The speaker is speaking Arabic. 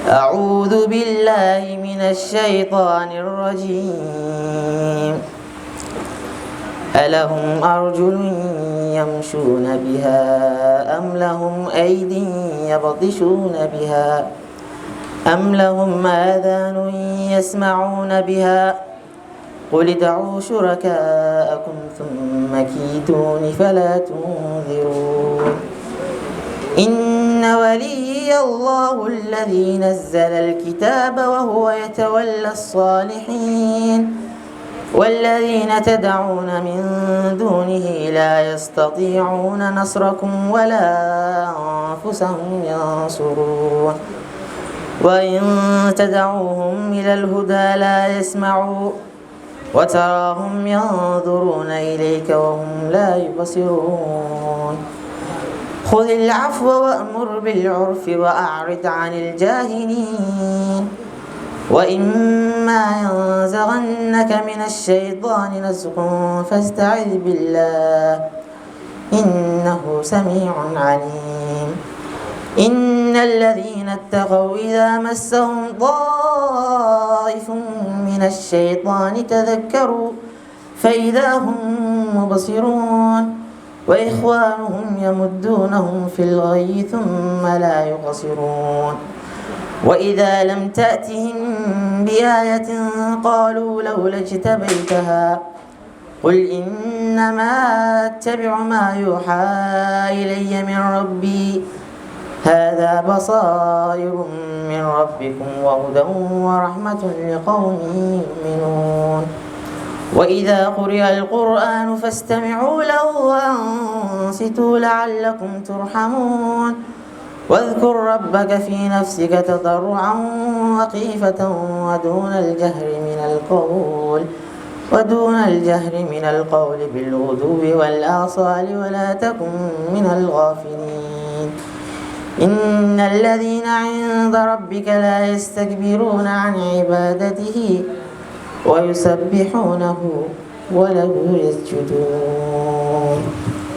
أعوذ بالله من الشيطان الرجيم. ألهم أرجل يمشون بها أم لهم أيد يبطشون بها أم لهم آذان يسمعون بها قل ادعوا شركاءكم ثم كيدون فلا تنظرون. إن وليي الله الذي نزل الكتاب وهو يتولى الصالحين والذين تدعون من دونه لا يستطيعون نصركم ولا أنفسهم ينصرون. وإن تدعوهم إلى الهدى لا يسمعوا وتراهم ينظرون إليك وهم لا يبصرون. خذ العفو وأمر بالعرف وأعرض عن الجاهلين. وإما ينزغنك من الشيطان نزغ فاستعذ بالله إنه سميع عليم. إن الذين اتقوا إذا مسهم طائف من الشيطان تذكروا فإذا هم مبصرون وإخوانهم يمدونهم في الغي ثم لا يقصرون. وإذا لم تأتهم بآية قالوا لولا اجتبيتها قل إنما أتبع ما يوحى إلي من ربي هذا بصائر من ربكم وهدى ورحمة لقوم يؤمنون. وإذا قرئ القرآن فاستمعوا له وأنصتوا لعلكم ترحمون. واذكر ربك في نفسك تضرعا وخيفة ودون الجهر من القول بالغدو والآصال ولا تكن من الغافلين. إن الذين عند ربك لا يستكبرون عن عبادته ويسبحونه وله يسجدون.